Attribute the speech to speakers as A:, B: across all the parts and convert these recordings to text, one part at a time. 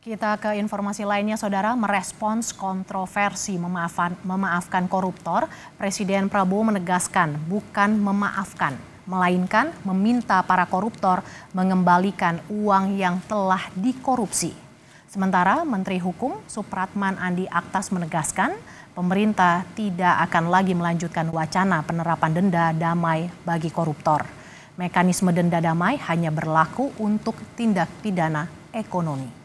A: Kita ke informasi lainnya, Saudara. Merespons kontroversi memaafkan koruptor, Presiden Prabowo menegaskan bukan memaafkan, melainkan meminta para koruptor mengembalikan uang yang telah dikorupsi. Sementara Menteri Hukum Supratman Andi Aktas menegaskan pemerintah tidak akan lagi melanjutkan wacana penerapan denda damai bagi koruptor. Mekanisme denda damai hanya berlaku untuk tindak pidana ekonomi.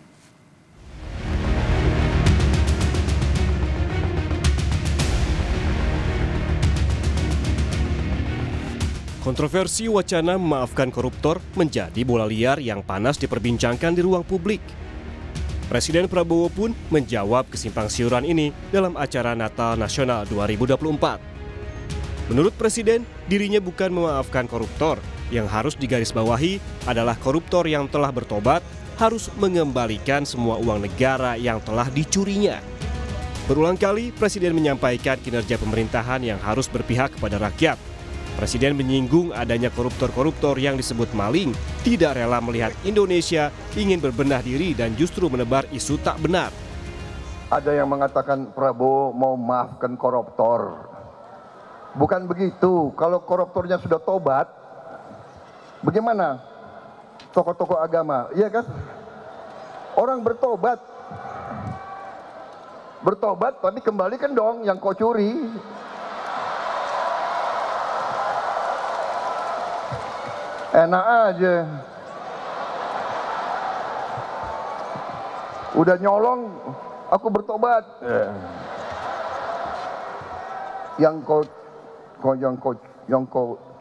B: Kontroversi wacana memaafkan koruptor menjadi bola liar yang panas diperbincangkan di ruang publik. Presiden Prabowo pun menjawab kesimpang siuran ini dalam acara Natal Nasional 2024. Menurut Presiden, dirinya bukan memaafkan koruptor. Yang harus digarisbawahi adalah koruptor yang telah bertobat harus mengembalikan semua uang negara yang telah dicurinya. Berulang kali Presiden menyampaikan kinerja pemerintahan yang harus berpihak kepada rakyat. Presiden menyinggung adanya koruptor-koruptor yang disebut maling, tidak rela melihat Indonesia ingin berbenah diri dan justru menebar isu tak benar.
C: Ada yang mengatakan Prabowo mau maafkan koruptor. Bukan begitu, kalau koruptornya sudah tobat, bagaimana tokoh-tokoh agama, iya kan? Orang bertobat tapi kembalikan dong yang kau curi. Enak aja. Udah nyolong, aku bertobat. Yang kau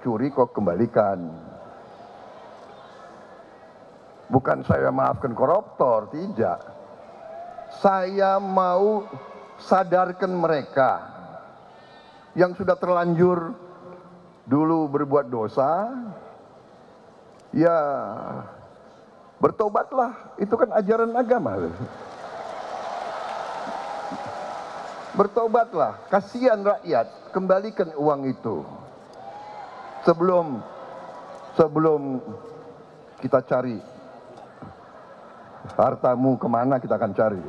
C: curi kau kembalikan. Bukan saya maafkan koruptor, tidak. Saya mau sadarkan mereka yang sudah terlanjur dulu berbuat dosa. Ya, bertobatlah, itu kan ajaran agama. Bertobatlah, kasihan rakyat, kembalikan uang itu. Sebelum kita cari hartamu kemana, kita akan cari.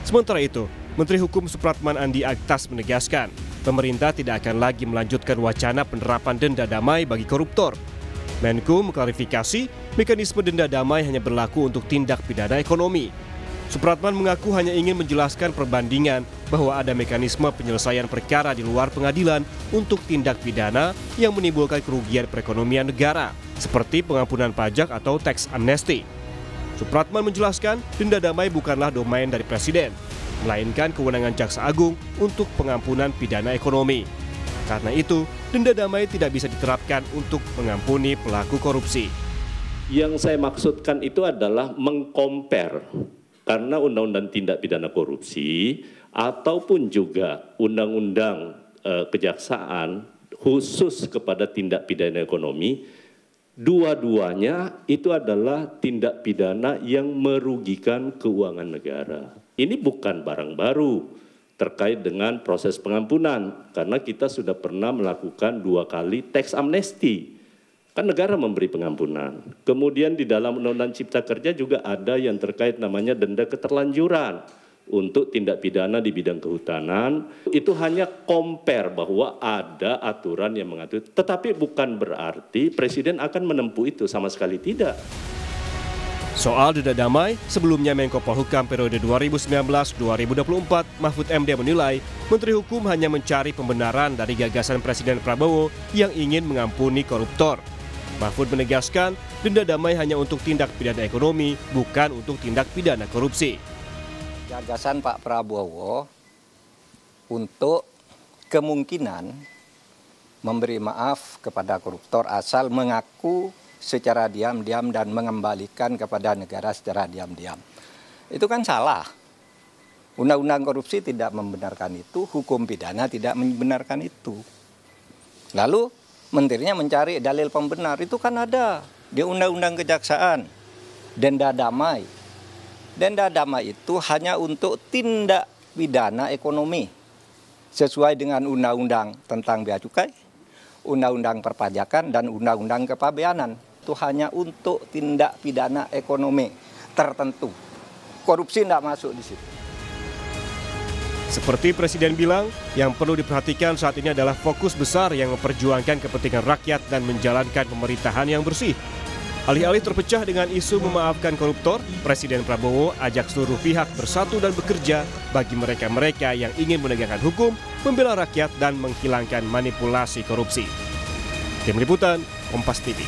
B: Sementara itu, Menteri Hukum Supratman Andi Aktas menegaskan pemerintah tidak akan lagi melanjutkan wacana penerapan denda damai bagi koruptor. Menko mengklarifikasi mekanisme denda damai hanya berlaku untuk tindak pidana ekonomi. Supratman mengaku hanya ingin menjelaskan perbandingan bahwa ada mekanisme penyelesaian perkara di luar pengadilan untuk tindak pidana yang menimbulkan kerugian perekonomian negara, seperti pengampunan pajak atau tax amnesty. Supratman menjelaskan denda damai bukanlah domain dari Presiden, melainkan kewenangan Jaksa Agung untuk pengampunan pidana ekonomi. Karena itu, denda damai tidak bisa diterapkan untuk mengampuni pelaku korupsi.
D: Yang saya maksudkan itu adalah mengcompare, karena Undang-Undang Tindak Pidana Korupsi ataupun juga Undang-Undang Kejaksaan khusus kepada tindak pidana ekonomi, dua-duanya itu adalah tindak pidana yang merugikan keuangan negara. Ini bukan barang baru terkait dengan proses pengampunan, karena kita sudah pernah melakukan 2 kali tax amnesty. Kan negara memberi pengampunan. Kemudian di dalam Undang-Undang Cipta Kerja juga ada yang terkait namanya denda keterlanjuran untuk tindak pidana di bidang kehutanan. Itu hanya compare bahwa ada aturan yang mengatur, tetapi bukan berarti Presiden akan menempuh itu, sama sekali tidak.
B: Soal denda damai, sebelumnya Menko Polhukam periode 2019-2024, Mahfud MD menilai Menteri Hukum hanya mencari pembenaran dari gagasan Presiden Prabowo yang ingin mengampuni koruptor. Mahfud menegaskan denda damai hanya untuk tindak pidana ekonomi, bukan untuk tindak pidana korupsi.
E: Gagasan Pak Prabowo untuk kemungkinan memberi maaf kepada koruptor asal mengaku secara diam-diam dan mengembalikan kepada negara secara diam-diam. Itu kan salah. Undang-undang korupsi tidak membenarkan itu, hukum pidana tidak membenarkan itu. Lalu menterinya mencari dalil pembenar, itu kan ada di Undang-Undang Kejaksaan, denda damai. Denda damai itu hanya untuk tindak pidana ekonomi, sesuai dengan Undang-Undang tentang Bea Cukai, Undang-Undang Perpajakan, dan Undang-Undang Kepabeanan. Itu hanya untuk tindak pidana ekonomi. tertentu. Korupsi tidak masuk di situ.
B: Seperti Presiden bilang, yang perlu diperhatikan saat ini adalah fokus besar yang memperjuangkan kepentingan rakyat dan menjalankan pemerintahan yang bersih. Alih-alih terpecah dengan isu memaafkan koruptor, Presiden Prabowo ajak seluruh pihak bersatu dan bekerja bagi mereka-mereka yang ingin menegakkan hukum, membela rakyat, dan menghilangkan manipulasi korupsi. Tim Liputan, Kompas TV.